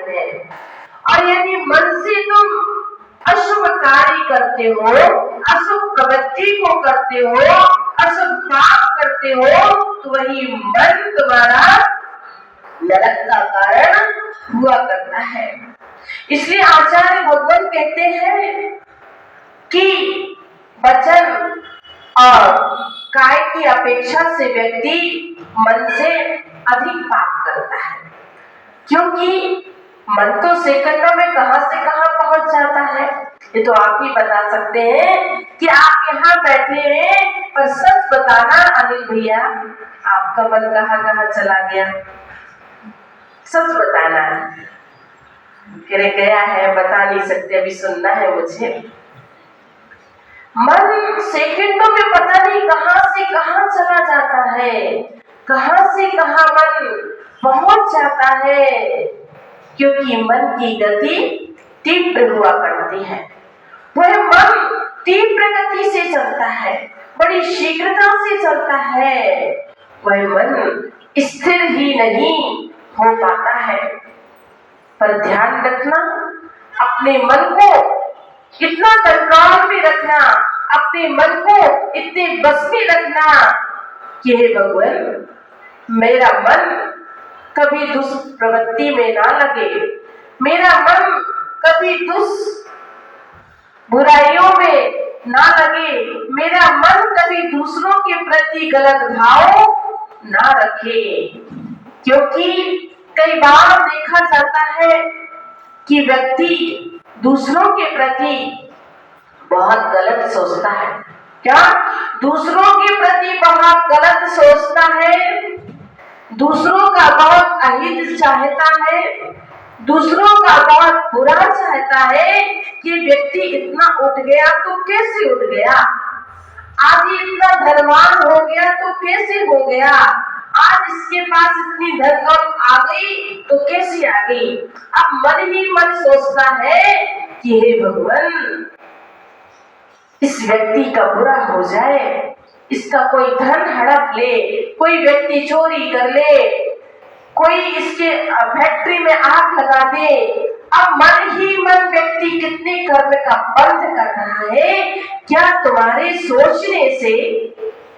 है। और यदि मन से तुम अशुभ कार्य करते हो, अशुभ प्रवृत्ति को करते हो, अशुभ पाप करते हो, तो वही मन तुम्हारा नरक का कारण हुआ करता है। इसलिए आचार्य भगवान कहते हैं कि वचन और काय की अपेक्षा से व्यक्ति मन से अधिक पाप करता है, क्योंकि मन तो सेकंडों में कहां से कहां पहुंच जाता है। ये तो आप ही बता सकते हैं कि आप यहाँ बैठे हैं, पर सच बताना अनिल भैया, आपका मन कहां कहां चला गया, सच बताना। कह गया है, बता नहीं सकते, अभी सुनना है मुझे। मन सेकंडों में पता नहीं कहां से कहां चला जाता है, कहां से कहां मन पहुंच जाता है, क्योंकि मन की गति तीव्र हुआ करती है। वह मन तीव्र गति से चलता है, बड़ी शीघ्रता से चलता है। वह मन स्थिर ही नहीं हो पाता है। पर ध्यान रखना, अपने मन को इतना कंट्रोल में रखना, अपने मन को इतने बस में रखना कि हे भगवान, मेरा मन कभी दुष्प्रवृत्ति में ना लगे, मेरा मन कभी बुराइयों में ना लगे, मेरा मन कभी दूसरों के प्रति गलत भाव ना रखे। क्योंकि कई बार देखा जाता है कि व्यक्ति दूसरों के प्रति बहुत गलत सोचता है। क्या? दूसरों के प्रति बहुत गलत सोचता है, दूसरों का बहुत अहित चाहता है, दूसरों का बहुत बुरा चाहता है कि व्यक्ति इतना उठ गया तो कैसे उठ गया, आज ये इतना धनवान हो गया तो कैसे हो गया, आज इसके पास इतनी धन दौलत आ गई तो कैसे आ गई। अब मन ही मन सोचता है कि हे भगवान, इस व्यक्ति का बुरा हो जाए, इसका कोई धन हड़प ले, कोई व्यक्ति चोरी कर ले, कोई इसके फैक्ट्री में आग लगा दे। अब मन ही मन व्यक्ति कितने कर्म का बंध कर रहा है। क्या तुम्हारे सोचने से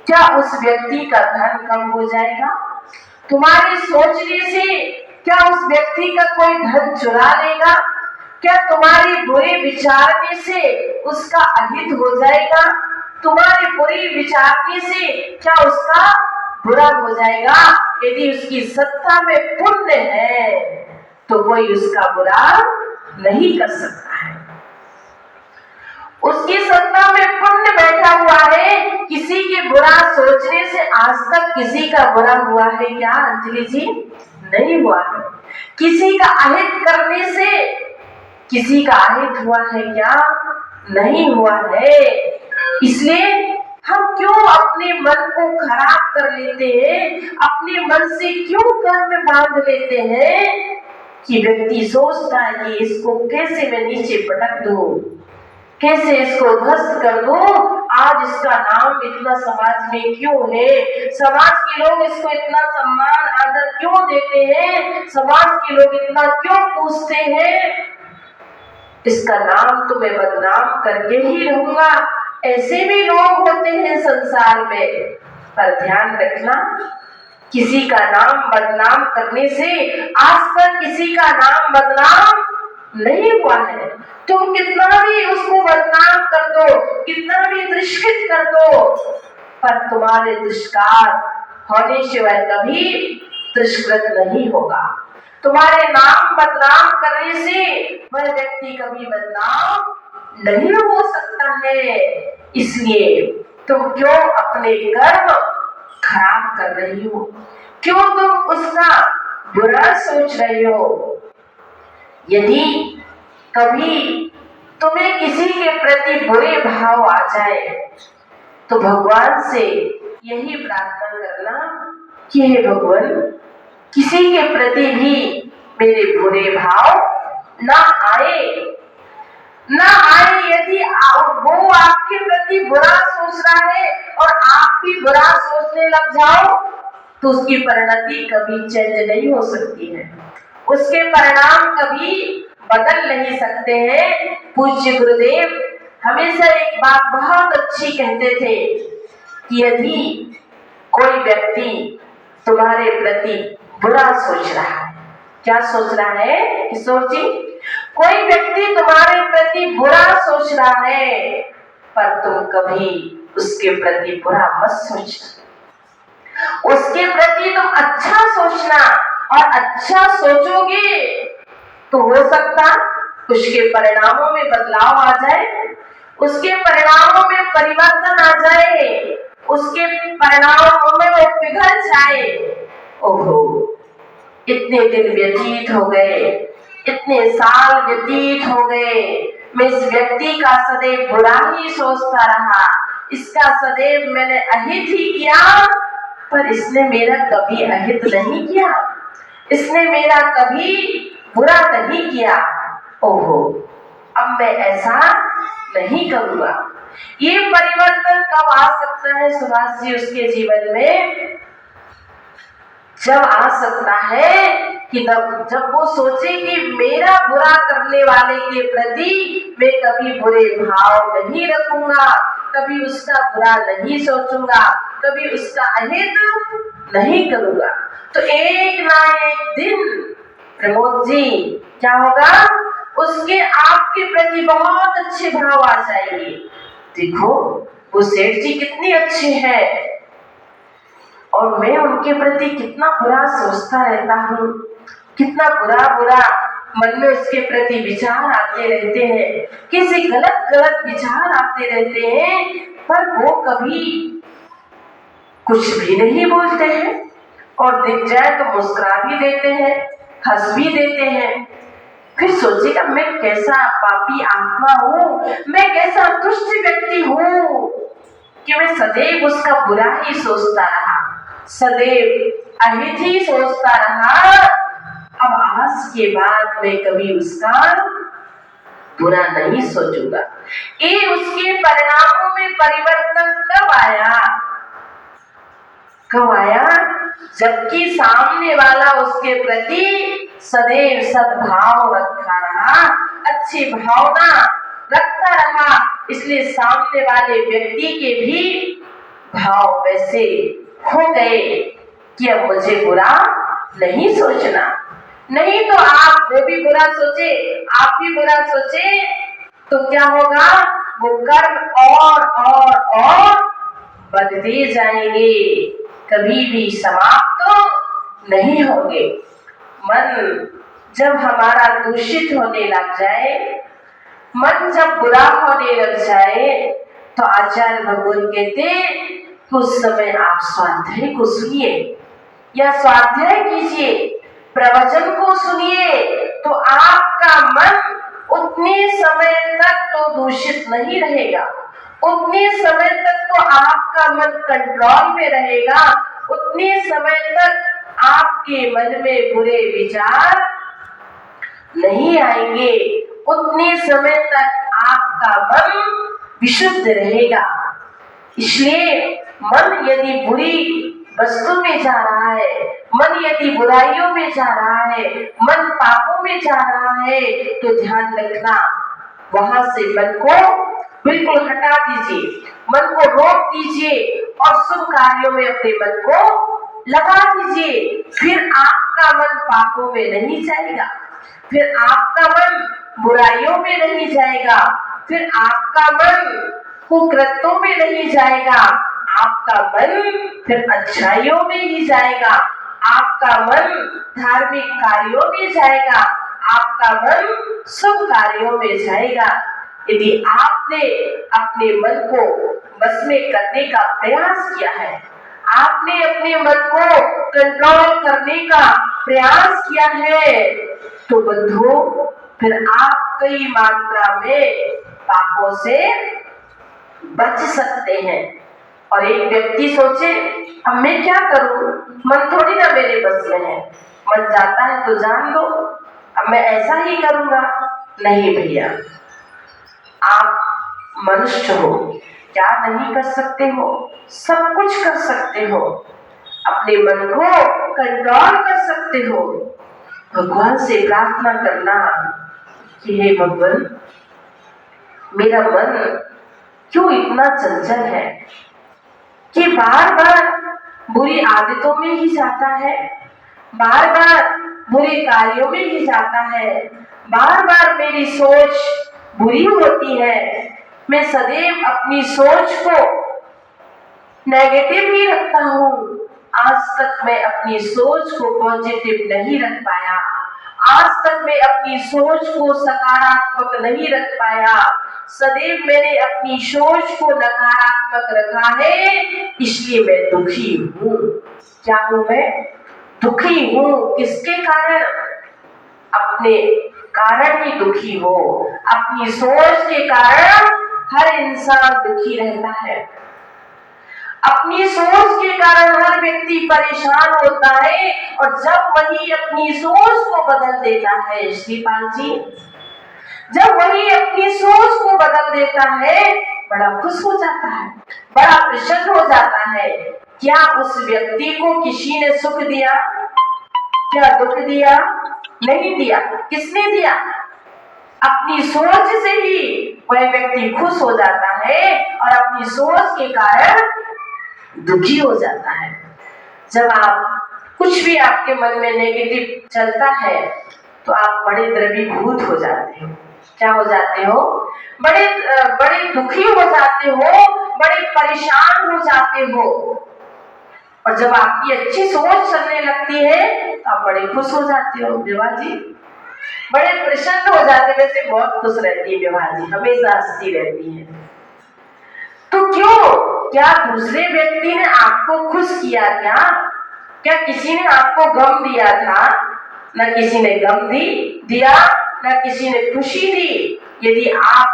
क्या उस व्यक्ति का धन कम हो जाएगा? तुम्हारे सोचने से क्या उस व्यक्ति का कोई धन चुरा लेगा? क्या तुम्हारे बुरे विचारने से उसका अहित हो जाएगा? तुम्हारे बुरे विचारने से क्या उसका बुरा हो जाएगा? यदि उसकी सत्ता में पुण्य है तो कोई उसका बुरा नहीं कर सकता है। उसकी सत्ता में पुण्य बैठा हुआ है। किसी के बुरा सोचने से आज तक किसी का बुरा हुआ है क्या अंजलि जी? नहीं हुआ है। किसी का अहित करने से किसी का अहित हुआ है क्या? नहीं हुआ है। इसलिए हम क्यों अपने मन को खराब कर लेते हैं, अपने मन से क्यों कर्म बांध लेते हैं कि व्यक्ति सोचता है कि इसको कैसे मैं नीचे पटक दूं, कैसे इसको ध्वस्त कर दूं। आज इसका नाम इतना समाज में क्यों है, समाज के लोग इसको इतना सम्मान आदर क्यों देते हैं, समाज के लोग इतना क्यों पूछते हैं, इसका नाम तो मैं बदनाम करके ही रहूंगा। ऐसे भी लोग होते हैं संसार में। पर ध्यान रखना, किसी का नाम बदनाम करने से आज तक किसी का नाम बदनाम नहीं हुआ है। तुम कितना भी उसको बदनाम कर दो, कितना भी तिरस्कृत कर दो, पर तुम्हारे दुष्कार होने सिवाय कभी तिरस्कृत नहीं होगा। तुम्हारे नाम बदनाम करने से वह व्यक्ति कभी बदनाम नहीं हो सकता है। इसलिए तुम क्यों अपने कर्म खराब कर रही हो, क्यों तुम उसका बुरा सोच रही हो। यदि कभी तुम्हें किसी के प्रति बुरे भाव आ जाए तो भगवान से यही प्रार्थना करना कि हे भगवान, किसी के प्रति भी मेरे बुरे भाव ना आए, ना आए। यदि वो आपके प्रति बुरा सोच रहा है और आप भी बुरा सोचने लग जाओ तो उसकी परिणति कभी चेंज नहीं हो सकती है, उसके परिणाम कभी बदल नहीं सकते हैं। पूज्य गुरुदेव हमेशा एक बात बहुत अच्छी कहते थे कि यदि कोई व्यक्ति तुम्हारे प्रति बुरा सोच रहा है, क्या सोच रहा है किशोर जी? कोई व्यक्ति तुम्हारे प्रति बुरा सोच रहा है, पर तुम कभी उसके प्रति बुरा मत सोचना। उसके प्रति तुम अच्छा सोचना, और अच्छा सोचोगे तो हो सकता उसके परिणामों में बदलाव आ जाए, उसके परिणामों में परिवर्तन आ जाए, उसके परिणामों में वो पिघल जाए। ओहो, इतने दिन व्यतीत हो गए, इतने साल व्यतीत हो गए, मैं इस व्यक्ति का सदैव बुरा ही सोचता रहा, इसका सदैव मैंने अहित ही किया, पर इसने मेरा कभी अहित नहीं किया, इसने मेरा कभी बुरा नहीं किया। ओहो, अब मैं ऐसा नहीं करूंगा। ये परिवर्तन कब आ सकता है सुभाष जी उसके जीवन में? जब आ सकता है कि जब वो सोचे कि मेरा बुरा करने वाले के प्रति मैं कभी बुरे भाव नहीं रखूंगा, कभी उसका बुरा नहीं सोचूंगा, कभी उसका अहित नहीं करूंगा, तो एक ना एक दिन प्रमोद जी क्या होगा, उसके आपके प्रति बहुत अच्छे भाव आ जाएंगे। देखो वो सेठ जी कितने अच्छे हैं और मैं उनके प्रति कितना बुरा सोचता रहता हूँ, कितना बुरा बुरा मन में उसके प्रति विचार आते रहते हैं, किसी गलत गलत विचार आते रहते हैं, पर वो कभी कुछ भी नहीं बोलते हैं, और दिख जाए तो मुस्कुरा भी देते हैं, हंस भी देते हैं। फिर सोचेगा मैं कैसा पापी आत्मा हूँ, मैं कैसा दुष्ट व्यक्ति हूँ कि मैं सदैव उसका बुरा ही सोचता रहा, सदैव अहित ही सोचता रहा। अब आज के बाद मैं कभी उसका बुरा नहीं सोचूंगा। ये उसके परिणामों में परिवर्तन कब आया? कब आया? जबकि सामने वाला उसके प्रति सदैव सद्भाव रखा रहा, अच्छी भावना रखता रहा, इसलिए सामने वाले व्यक्ति के भी भाव वैसे हो गए कि अब मुझे बुरा नहीं सोचना। नहीं तो आप वो भी बुरा सोचे, आप भी बुरा सोचे, तो क्या होगा, वो कर्म और बढ़ते जाएंगे, कभी भी समाप्त तो नहीं होंगे। मन जब हमारा दूषित होने लग जाए, मन जब बुरा होने लग जाए, तो आचार्य भगवान कहते उस समय आप स्वाध्याय को सुनिए या स्वाध्याय कीजिए, प्रवचन को सुनिए, तो आपका मन उतने समय तक तो दूषित नहीं रहेगा, उतने समय तक तो आपका मन कंट्रोल में रहेगा, उतने समय तक आपके मन में बुरे विचार नहीं आएंगे, उतने समय तक आपका मन विशुद्ध रहेगा। इसलिए मन यदि बुरी वस्तु में जा रहा है, मन यदि बुराइयों में जा रहा है, मन पापों में जा रहा है, तो ध्यान रखना, वहां से मन को बिल्कुल हटा दीजिए, मन को रोक दीजिए और शुभ कार्यों में अपने मन को लगा दीजिए। फिर आपका मन पापों में नहीं जाएगा, फिर आपका मन बुराइयों में नहीं जाएगा, फिर आपका मन कुकृत्यों में नहीं जाएगा, आपका मन फिर अच्छाइयों में ही जाएगा, आपका मन धार्मिक कार्यों में जाएगा, आपका मन शुभ कार्यों में जाएगा। यदि आपने अपने मन को बस में करने का प्रयास किया है, आपने अपने मन को कंट्रोल करने का प्रयास किया है, तो बंधुओं फिर आप कई मात्रा में पापों से बच सकते हैं। और एक व्यक्ति सोचे अब मैं क्या करूं, मन थोड़ी ना मेरे बस में है, मन जाता है तो जान दो, अब मैं ऐसा ही करूंगा। नहीं भैया, आप मनुष्य हो, क्या नहीं कर सकते हो, सब कुछ कर सकते हो, अपने मन को कंट्रोल कर सकते हो। भगवान से प्रार्थना करना कि हे भगवान, मेरा मन क्यों इतना चंचल है कि बार बार बुरी आदतों में ही जाता है, बार बार बुरे कार्यों में ही जाता है, बार बार मेरी सोच बुरी होती है, मैं सदैव अपनी सोच को नेगेटिव ही रखता हूँ। आज तक मैं अपनी सोच को पॉजिटिव नहीं रख पाया, आज तक मैं अपनी सोच को सकारात्मक नहीं रख पाया, सदैव मैंने अपनी सोच को नकारात्मक रखा है, इसलिए मैं दुखी हूँ। क्या हूँ मैं? दुखी हूँ। किसके कारण? अपने कारण ही दुखी हो। अपनी सोच के कारण हर इंसान दुखी रहता है, अपनी सोच के कारण हर व्यक्ति परेशान होता है, और जब वही अपनी सोच को बदल देता है, श्रीपाल जी, जब वही अपनी सोच को बदल देता है, बड़ा खुश हो जाता है, बड़ा प्रसन्न हो जाता है। क्या उस व्यक्ति को किसी ने सुख दिया? क्या दुख दिया? नहीं दिया। किसने दिया? अपनी सोच से ही वह व्यक्ति खुश हो जाता है और अपनी सोच के कारण दुखी हो जाता है। जब आप कुछ भी आपके मन में नेगेटिव चलता है तो आप बड़े द्रवीभूत हो जाते हो। क्या हो जाते हो? बड़े दुखी हो जाते हो, बड़े परेशान हो जाते हो। और जब आपकी अच्छी सोच चलने लगती है तो आप बड़े खुश हो जाते हो। विवाह जी बड़े प्रसन्न हो जाते, वैसे बहुत खुश रहती है विवाह जी, हमेशा हंसती रहती है। तो क्यों? क्या दूसरे व्यक्ति ने आपको खुश किया? क्या किसी ने आपको गम दिया था? न किसी ने गम दिया, न किसी ने खुशी दी। यदि आप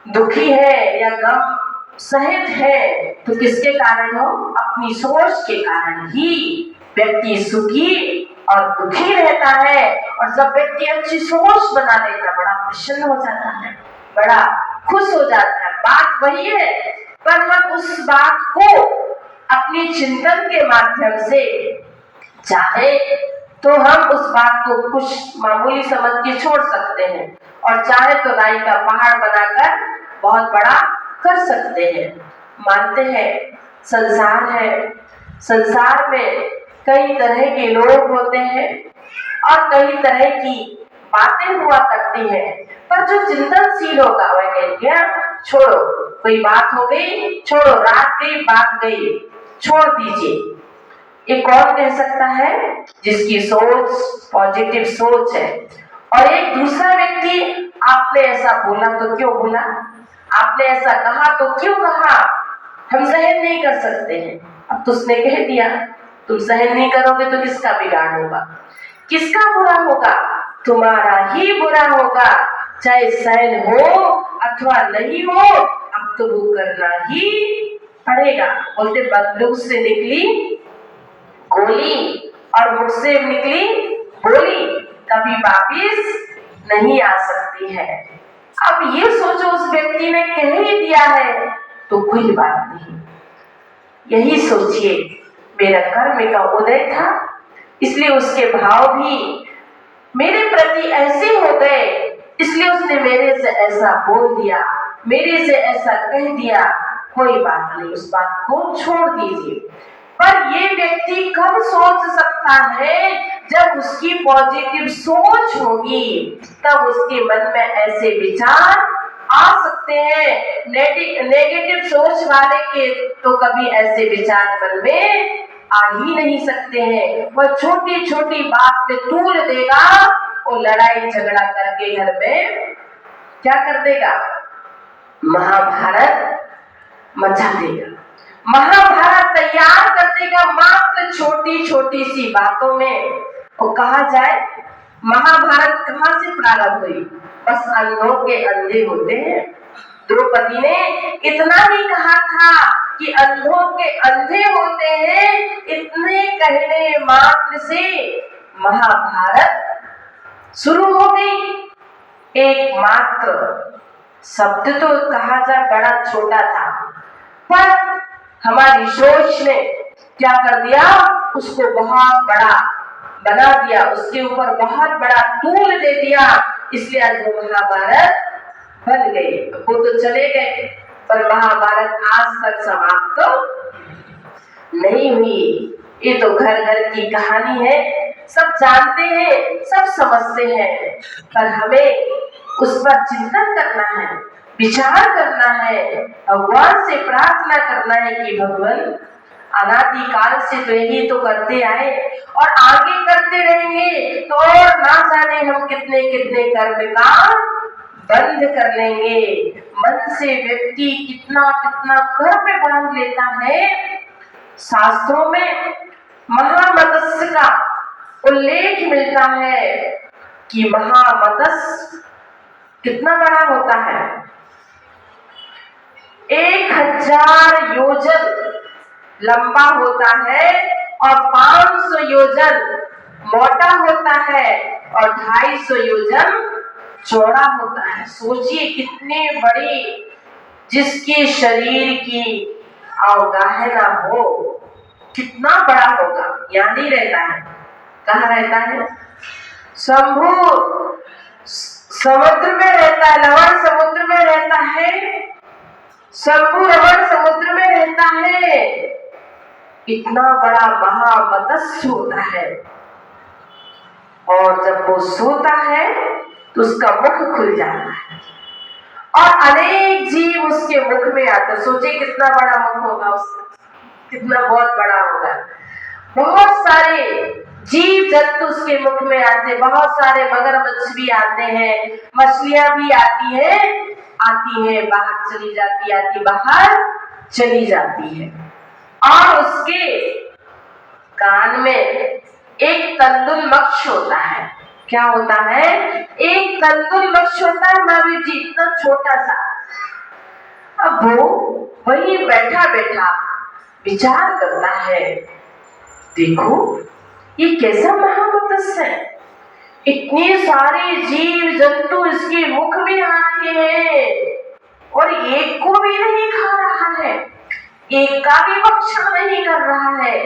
दुखी है या गम सहित है तो किसके कारण हो? अपनी सोच के कारण ही व्यक्ति सुखी और दुखी रहता है। और जब व्यक्ति अच्छी सोच बना लेता, बड़ा प्रसन्न हो जाता है, बड़ा खुश हो जाता है। बात वही है, पर हम उस बात को अपनी चिंतन के माध्यम से चाहे तो हम उस बात को कुछ मामूली समझ के छोड़ सकते हैं, और चाहे तो राई का पहाड़ बनाकर बहुत बड़ा कर सकते हैं। मानते हैं संसार है, संसार में कई तरह के लोग होते हैं और कई तरह की बातें हुआ करती हैं, पर जो चिंतनशील होगा वह कहेगा छोड़ो, कोई बात हो गई छोड़ो, रात गई बात गई, छोड़ दीजिए। ये कौन कह सकता है? जिसकी सोच पॉजिटिव सोच है। और एक दूसरा व्यक्ति, आपने ऐसा बोला तो क्यों बोला, आपने ऐसा कहा तो क्यों कहा, हम सहन नहीं कर सकते हैं। अब तो उसने कह दिया, तुम सहन नहीं करोगे तो किसका बिगाड़ होगा, किसका बुरा होगा? तुम्हारा ही बुरा होगा, चाहे सहन हो अथवा नहीं हो, अब तो वो करना ही पड़ेगा। बोलते बंदूक से निकली गोली और मुझसे निकली गोली कभी वापिस नहीं आ सकती है। अब ये सोचो, उस व्यक्ति ने कह ही दिया है तो कोई बात नहीं। यही सोचिए, मेरा कर्म का उदय था, इसलिए उसके भाव भी मेरे प्रति ऐसे हो गए, इसलिए उसने मेरे से ऐसा बोल दिया, मेरे से ऐसा कह दिया। कोई बात नहीं, उस बात को छोड़ दीजिए। पर ये व्यक्ति कब सोच सकता है? जब उसकी पॉजिटिव सोच होगी, तब उसके मन में ऐसे विचार आ सकते हैं। नेगेटिव सोच वाले के तो कभी ऐसे विचार मन में आ ही नहीं सकते हैं। वह छोटी छोटी बात पे तूल देगा, और लड़ाई झगड़ा करके घर में क्या कर देगा? महाभारत मचा देगा, महाभारत तैयार कर देगा मात्र छोटी छोटी सी बातों में। और कहा जाए महाभारत कहां से प्रारंभ हुई? बस अंधों के अंधे होते हैं। द्रौपदी ने इतना ही कहा था कि अंधों के अंधे होते हैं, इतने कहने मात्र से महाभारत शुरू हो गई। एक मात्र शब्द तो कहा जाए बड़ा छोटा था, पर हमारी सोच ने क्या कर दिया? उसको बहुत बड़ा बना दिया, उसके ऊपर बहुत बड़ा तूल दे दिया, इसलिए आज वो महाभारत बन गई। वो तो चले गए, पर महाभारत आज तक समाप्त तो नहीं हुई। ये तो घर घर की कहानी है, सब जानते हैं, सब समझते हैं, पर हमें उस पर चिंतन करना है, विचार करना है, भगवान से प्रार्थना करना है कि भगवान अनादि काल से तो यही तो करते आए और आगे करते रहेंगे, तो और ना जाने हम कितने कितने कर्म का बंद कर लेंगे। मन से व्यक्ति कितना कितना कर्म बांध लेता है। शास्त्रों में महामतस्य का उल्लेख मिलता है कि महामतस्य कितना बड़ा होता है, 1000 योजन लंबा होता है और 500 योजन मोटा होता है और 250 योजन चौड़ा होता है। सोचिए कितने बड़ी जिसके शरीर की अवगाह ना हो, कितना बड़ा होगा। यहाँ नहीं रहता है, कहाँ रहता है? शंभु समुद्र में रहता है, लवण समुद्र में रहता है, शंभु लवण समुद्र में रहता है। इतना बड़ा महामत्स्य होता है और जब वो सोता है तो उसका मुख खुल जाता है और अनेक जीव उसके मुख में आते। सोचिए कितना बड़ा मुख होगा उसका, कितना बहुत बड़ा होगा। बहुत सारे जीव जंतु उसके मुख में आते, बहुत सारे मगरमच्छ भी आते हैं, मछलियां भी आती हैं, बाहर चली जाती, आती बाहर चली जाती है। और उसके कान में एक तंदुल मक्ष होता है। क्या होता है? एक तंदुल मक्ष होता है, महावीर जी, इतना छोटा सा। अब वो वही बैठा बैठा विचार करता है, देखो ये कैसा महामत्स्य है, इतने सारे जीव जंतु इसके मुख में आ रहे हैं और एक को भी नहीं खा रहा है, एक का भी भक्षण नहीं कर रहा है।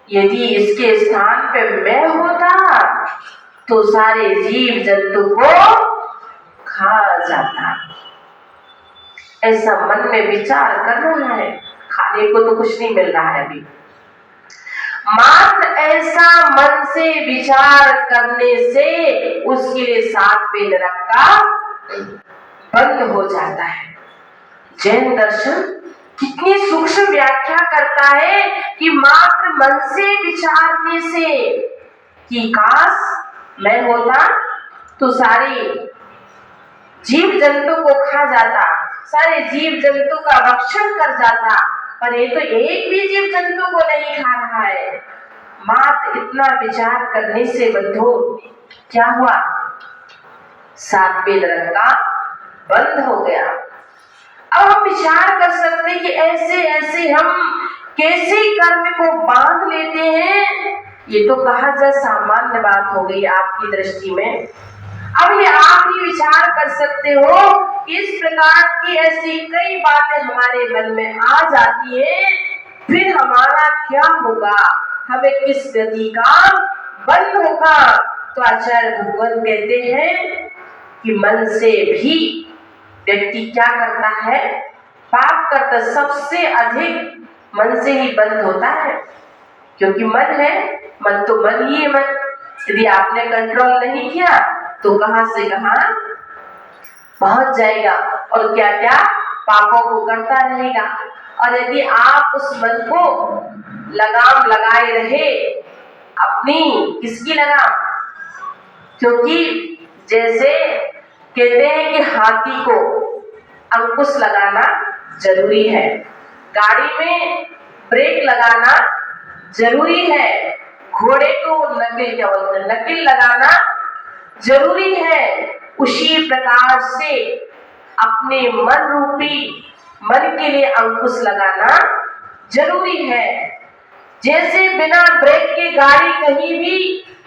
यदि इसके स्थान पे मैं होता तो सारे जीव जंतु को खा जाता। ऐसा मन में विचार कर रहा है, खाने को तो कुछ नहीं मिल रहा है अभी। मात्र ऐसा मन से विचार करने से उसके लिए 7वें नरक का बंद हो जाता है। जैन दर्शन कितनी सूक्ष्म व्याख्या करता है कि मात्र मन से विचारने से कि काश मैं होता तो सारी जीव जंतु को खा जाता, सारे जीव जंतु का भक्षण कर जाता, पर ये तो एक भी जीव जंतु को नहीं खा रहा है। मात्र इतना विचार करने से बंधु क्या हुआ? 7वें नरक का बंद हो गया। अब हम विचार कर सकते हैं कि ऐसे ऐसे हम कैसे कर्म को बांध लेते हैं। ये तो कहा जाए सामान्य बात हो गई आपकी दृष्टि में। अब ये आप ही विचार कर सकते हो, इस प्रकार की ऐसी कई बातें हमारे मन में आ जाती है, फिर हमारा क्या होगा, हमें किस गति का बंद होगा। तो आचार्य भगवान कहते हैं कि मन से भी व्यक्ति क्या करता है, पाप करता। सबसे अधिक मन से ही बंद होता है, क्योंकि मन है, मन तो मन ही है। मन यदि आपने कंट्रोल नहीं किया तो कहां से कहां पहुंच जाएगा और क्या क्या पापों को करता रहेगा। और यदि आप उस मन को लगाम लगाए रहे, अपनी किसकी लगाम? क्योंकि जैसे कहते हैं कि हाथी को अंकुश लगाना जरूरी है, गाड़ी में ब्रेक लगाना जरूरी है, घोड़े को नकिल क्या बोलते हैं, नकिल लगाना जरूरी है। उसी प्रकार से अपने मन रूपी मन के लिए अंकुश लगाना जरूरी है। जैसे बिना ब्रेक के गाड़ी कहीं भी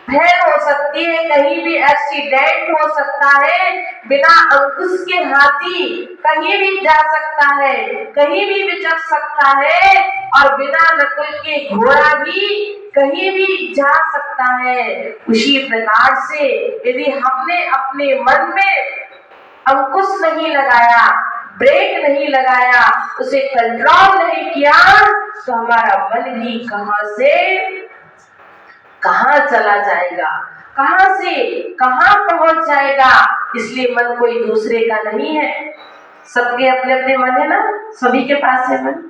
भेड़ हो सकती है, कहीं भी एक्सीडेंट हो सकता है, बिना अंकुश के हाथी कहीं भी जा सकता है, कहीं भी विचर सकता है, और बिना नकुल के घोड़ा भी कहीं भी जा सकता है। उसी प्रकार से यदि हमने अपने मन में अंकुश नहीं लगाया, ब्रेक नहीं लगाया, उसे कंट्रोल नहीं किया, तो हमारा मन भी कहां से कहां चला जाएगा, कहां से कहां पहुंच जाएगा। इसलिए मन कोई दूसरे का नहीं है, सबके अपने अपने मन है ना, सभी के पास है मन।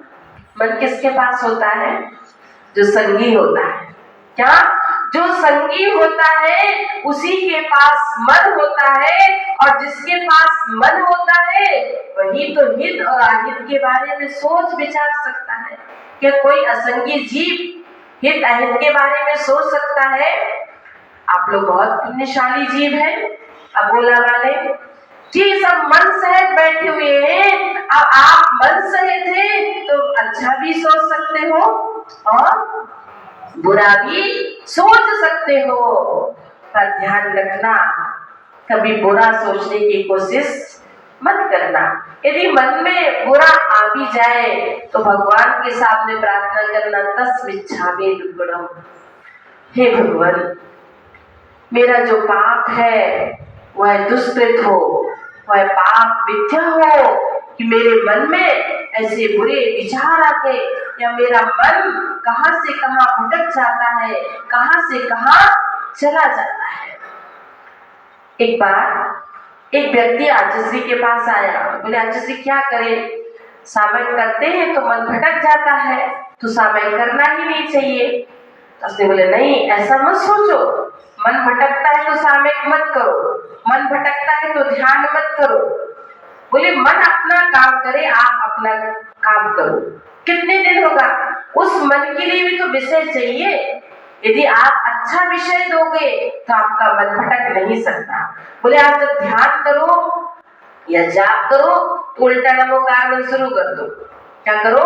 मन किसके पास होता है? जो संगी होता है। क्या? जो संगी होता है उसी के पास मन होता है, और जिसके पास मन होता है वही तो हित और अहित के बारे में सोच विचार सकता है। क्या कोई असंगी जीव हित अहित के बारे में सोच सकता है? आप लोग बहुत पुण्यशाली जीव हैं अबोला वाले, कि सब मन सहित बैठे हुए हैं। अब आप मन सहित हैं तो अच्छा भी सोच सकते हो और बुरा भी सोच सकते हो, पर ध्यान रखना कभी बुरा सोचने की कोशिश मत करना। यदि मन में बुरा आ भी जाए तो भगवान के सामने प्रार्थना करना, तस्मिच्छामि दुक्कडम, हे भगवान मेरा जो पाप है वह दुष्कृत हो, वह पाप मिथ्या हो, कि मेरे मन में ऐसे बुरे विचार आते, या मेरा मन कहां से कहां भटक जाता है, कहां से कहां चला जाता है। एक बार एक व्यक्ति आचार्य के पास आया, बोले आचार्य क्या करें, सामयिक करते हैं तो मन भटक जाता है, तो सामयिक करना ही नहीं चाहिए। तो उसने बोले नहीं, ऐसा मत सोचो, मन भटकता है तो सामयिक मत करो, मन भटकता है तो ध्यान मत करो। बोले मन अपना काम करे, आप अपना काम करो। कितने दिन होगा? उस मन के लिए भी तो विषय चाहिए। यदि आप अच्छा विषय दोगे तो आपका मन भटक नहीं सकता। बोले आप जब ध्यान करो या जाप करो तो उल्टा नमोकार मंत्र शुरू कर दो। क्या करो?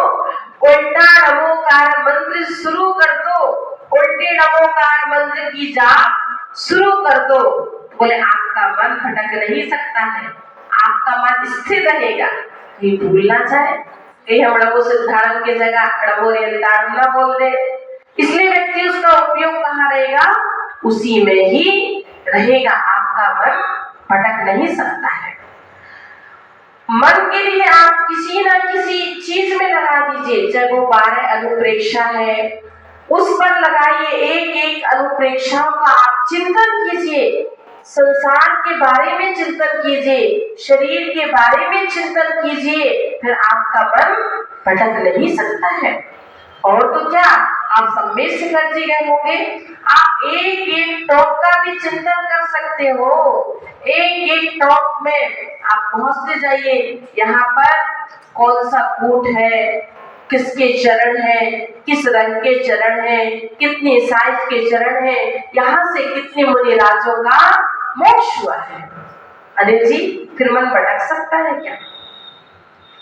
उल्टा नमोकार मंत्र शुरू कर दो, उल्टे नमोकार मंत्र की जाप शुरू कर दो। बोले आपका मन भटक नहीं सकता है, आपका मन स्थिर रहेगा, ये भूल ना जाए, कहीं हम डबो सिद्धारण की जगह डबो रियंतारण ना बोल दे। इसलिए व्यक्ति उसका उपयोग कहाँ रहेगा? उसी में ही रहेगा, आपका मन भटक नहीं सकता है। मन के लिए आप किसी ना किसी चीज में लगा दीजिए, चाहे वो 12 अनुप्रेक्षा है उस पर लगाइए, एक एक अनुप्रेक्षाओं का आप चिंतन कीजिए, संसार के बारे में चिंतन कीजिए, शरीर के बारे में चिंतन कीजिए, फिर आपका मन भटक नहीं सकता है। और तो क्या, आप सब में शिखर जी गए होंगे, आप एक एक टॉप का भी चिंतन कर सकते हो, एक एक टॉप में आप पहुंचते जाइए, यहाँ पर कौन सा कूट है, किसके चरण है, किस रंग के चरण है, कितने साइज के चरण है, यहाँ से कितने मुनिराजों का मोक्ष हुआ है। अनिल जी, फिर मन भटक सकता है क्या?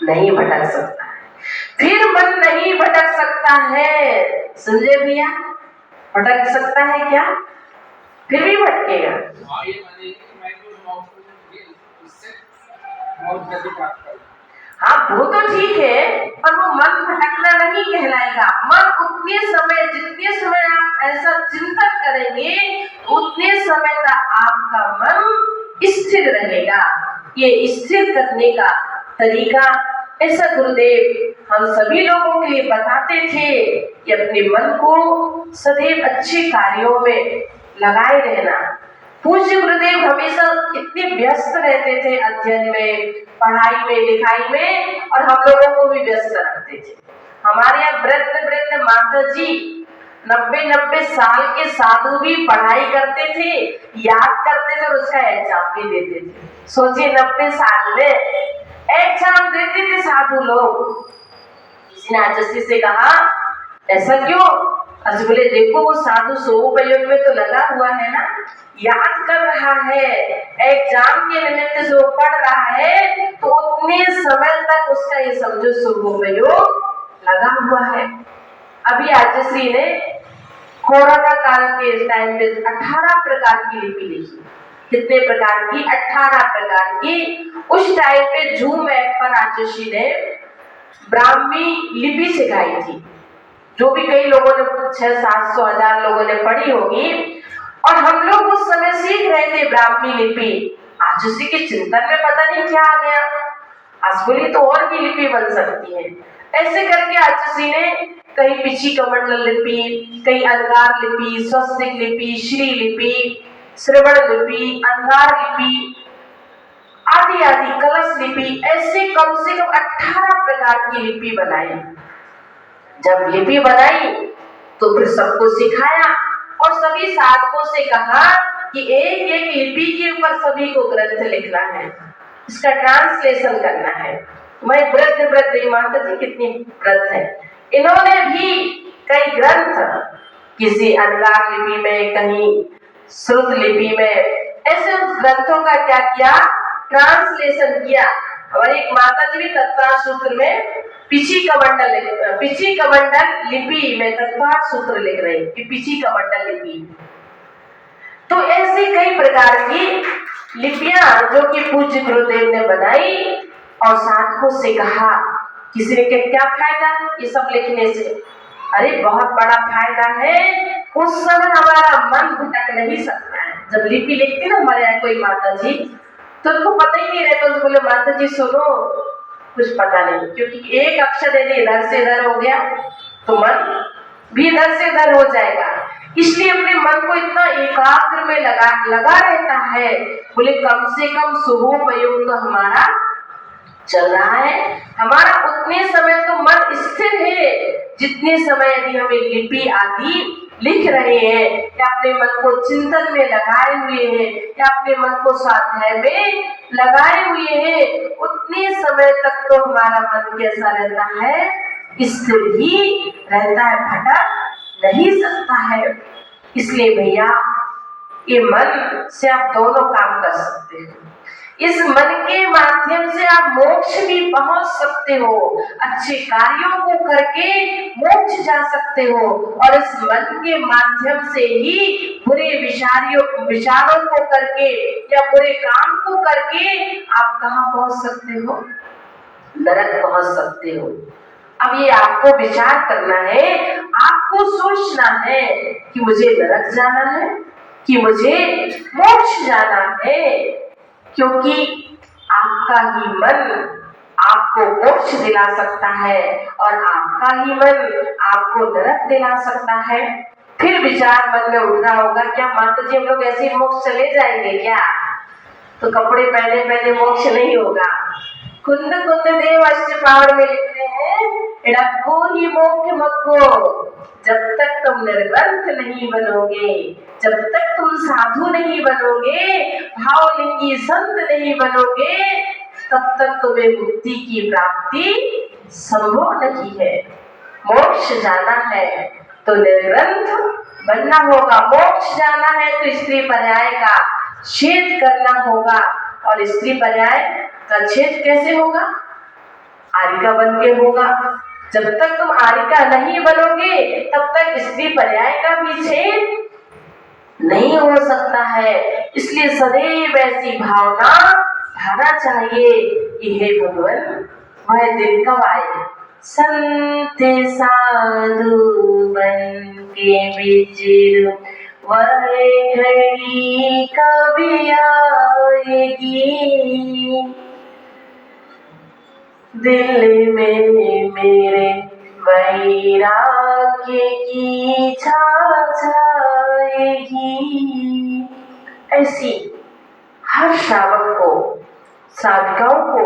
नहीं भटक सकता है। फिर मन नहीं भटक सकता है, समझे भैया? भटक सकता है क्या? फिर भी भटकेगा। हाँ वो तो ठीक है, पर वो मन भटकना नहीं कहलाएगा। मन उतने समय, जितने समय आप ऐसा चिंतन करेंगे उतने समय तक आपका मन स्थिर रहेगा। ये स्थिर करने का तरीका ऐसा गुरुदेव हम सभी लोगों के लिए बताते थे कि अपने मन को सदैव अच्छे कार्यों में लगाए रहना। पूज्य गुरुदेव हमेशा इतने व्यस्त रहते थे अध्ययन में, पढ़ाई में, लिखाई में, और हम लोगों को भी व्यस्त रखते थे। हमारे यहाँ वृद्ध वृद्ध माता जी 90-90 साल के साधु भी पढ़ाई करते थे, याद करते थे और उसका एग्जाम भी देते थे। सोचिए 90 साल में एग्जाम देते थे साधु लोग। किसी ने आचार्य से कहा ऐसा क्यों? अच्छा बोले देखो वो साधु सोमयोग में तो लगा हुआ है ना, याद कर रहा है, एग्जाम के निमित्त जो पढ़ रहा है, तो उतने समय तक उसका ये समझो सोमयोग लगा हुआ है। अभी आचार्य ने कोरोना काल के टाइम पे 18 प्रकार की लिपि लिखी। कितने प्रकार की? 18 प्रकार की। उस टाइम पे जूम ऐप पर आचुषी ने ब्राह्मी लिपि सिखाई थी, जो भी कई लोगों ने 600-700 1000 लोगों ने पढ़ी होगी। और हम लोग उस समय सीख रहे थे ब्राह्मी लिपि। आचुषी के चिंतन में पता नहीं क्या आ गया, आज बोली तो और भी लिपि बन सकती है। ऐसे करके आचुषी ने कहीं पिछी कमंडल लिपि, कहीं अलंकार लिपि, स्वस्तिक लिपि, श्री लिपि, श्रवण लिपि, अंगार लिपि आदि आदि, कलश लिपि, ऐसे कम से कम 18 प्रकार की लिपि बनाई। जब लिपि बनाई तो फिर सबको सिखाया और सभी साधकों से कहा कि एक एक लिपि के ऊपर सभी को ग्रंथ लिखना है, इसका ट्रांसलेशन करना है। मैं वृद्ध वृद्ध माता जी कितनी वृद्ध है, इन्होंने भी कई ग्रंथ, किसी अलंकार लिपि में, कहीं श्रुत लिपि में, ऐसे उस ग्रंथों का क्या किया? ट्रांसलेशन किया। हमारी एक माता जी भी तत्पर सूत्र में पिछी कमंडल लिपि में तत्पर सूत्र लिख रहे हैं कि पिछी कमंडल लिपि। तो ऐसी कई प्रकार की लिपियां जो कि पूज्य गुरुदेव ने बनाई और साधकों से कहा। किसी ने क्या फायदा ये सब लिखने से? अरे बहुत बड़ा फायदा है। उस समय हमारा मन भटक नहीं सकता है। जब लिपि लिखती ना हमारे यहाँ कोई माता जी, तो उनको पता ही नहीं रहता, तो बोले माता जी सुनो, कुछ पता नहीं, क्योंकि एक अक्षर यदि इधर से इधर हो गया तो मन भी इधर से इधर हो जाएगा। इसलिए अपने मन को इतना एकाग्र में लगा रहता है। बोले कम से कम सुबह तो हमारा चल रहा है, हमारा उतने समय तो मन स्थिर है जितने समय यदि हम लिपि आदि लिख रहे हैं या अपने मन को चिंतन में लगाए हुए हैं या अपने मन को स्वाध्याय में लगाए हुए हैं, उतने समय तक तो हमारा मन कैसा रहता है? स्थिर ही रहता है, भटक नहीं सकता है। इसलिए भैया ये मन से आप दोनों काम कर सकते हो। इस मन के माध्यम से आप मोक्ष भी पहुंच सकते हो, अच्छे कार्यों को करके मोक्ष जा सकते हो, और इस मन के माध्यम से ही बुरे विचारों को करके या बुरे काम को करके आप कहाँ पहुंच सकते हो? नरक पहुंच सकते हो। अब ये आपको विचार करना है, आपको सोचना है कि मुझे नरक जाना है कि मुझे मोक्ष जाना है, क्योंकि आपका ही मन आपको मोक्ष दिला सकता है और आपका ही मन आपको नरक दिला सकता है। फिर विचार मन में उठ रहा होगा, क्या माता जी हम लोग ऐसे मोक्ष चले जाएंगे क्या? तो कपड़े पहने पहने मोक्ष नहीं होगा। कुंद कुंद देव अष्टपावड़ में लिखते हैं, रखो ही मोक्ष मक्को, जब तक तुम निर्ग्रंथ नहीं बनोगे, जब तक तुम साधु नहीं बनोगे, भावलिंगी संत नहीं बनोगे, तब तक तुम्हें मुक्ति की प्राप्ति संभव नहीं है। मोक्ष जाना है तो निर्ग्रंथ बनना होगा, मोक्ष जाना है तो स्त्री पर्याय का छेद करना होगा। और स्त्री पर्याय का छेद कैसे होगा? आरिका बन के होगा। जब तक तुम आरिका नहीं बनोगे तब तक स्त्री पर्याय का भी छेद नहीं हो सकता है। इसलिए सदैव ऐसी भावना भाना चाहिए कि हे भगवान, वह दिन कब आए? संत साधु बन के विचर वह घड़ी कभी आएगी, दिल में मेरे वैराग्य की छा जाएगी। ऐसी हर श्रावक को, साधकाओं को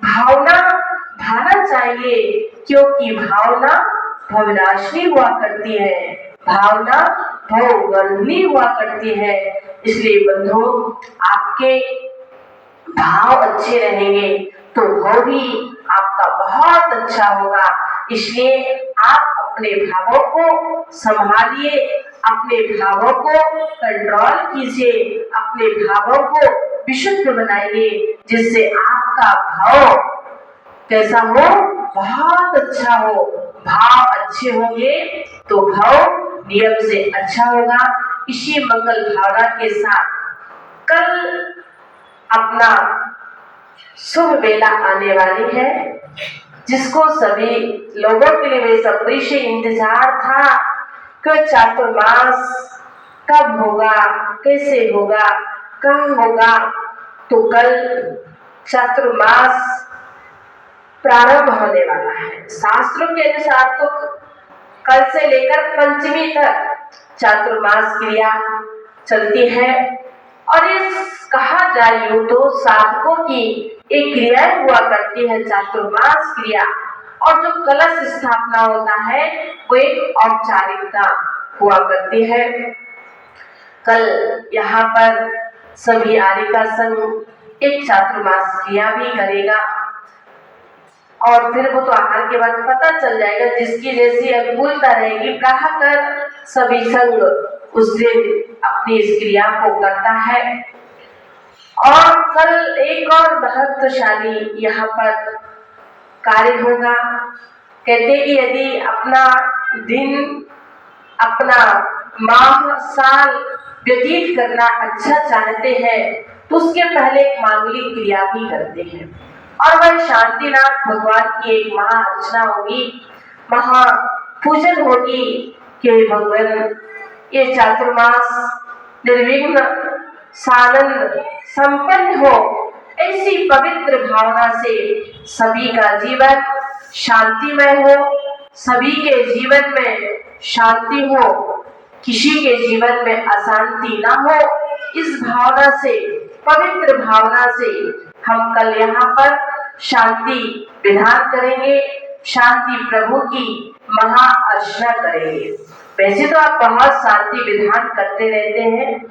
भावना भाना चाहिए, क्योंकि भावना भवनाशिनी हुआ करती है, भावना भववर्धिनी हुआ करती है। इसलिए बंधु, आपके भाव अच्छे रहेंगे तो भाव भी आपका बहुत अच्छा होगा। इसलिए आप अपने भावों को संभालिए, अपने भावों को कंट्रोल कीजिए, अपने भावों को विशुद्ध बनाइए, जिससे आपका भाव कैसा हो? बहुत अच्छा हो। भाव अच्छे होंगे तो भाव नियम से अच्छा होगा। इसी मंगल भावना के साथ कल अपना शुभ बेला आने वाली है, जिसको सभी लोगों के लिए बेसब्री से इंतजार था कि चातुर्मास कब होगा, कैसे होगा, कहाँ होगा। तो कल चातुर्मास प्रारंभ होने वाला है। शास्त्रों के अनुसार तो कल से लेकर पंचमी तक चातुर्मास क्रिया चलती है। और इस कहा जाए यूं तो साधकों की एक क्रिया हुआ करती है चातुर्मास क्रिया, और जो कलश स्थापना होता है वो एक औपचारिकता हुआ करती है। कल यहाँ पर सभी आर्यिका संघ एक चातुर्मास क्रिया भी करेगा, और फिर वो तो आहार के बाद पता चल जाएगा, जिसकी जैसी अनुकूलता रहेगी प्रातः कर सभी संघ उस दिन अपनी इस क्रिया को करता है। और कल एक और महत्वशाली यहाँ पर कार्य होगा। कहते कि यदि अपना दिन, अपना माह, साल व्यतीत करना अच्छा चाहते हैं तो उसके पहले एक मांगलिक क्रिया भी करते हैं, और वह शांतिनाथ भगवान की एक महा अर्चना होगी, महा पूजन होगी कि भगवान ये चातुर्मास निर्विघ्न सानंद संपन्न हो। ऐसी पवित्र भावना से सभी का जीवन शांतिमय हो, सभी के जीवन में शांति हो, किसी के जीवन में अशांति ना हो। इस भावना से, पवित्र भावना से हम कल यहाँ पर शांति विधान करेंगे, शांति प्रभु की महा अर्चना करेंगे। वैसे तो आप बहुत शांति विधान करते रहते हैं,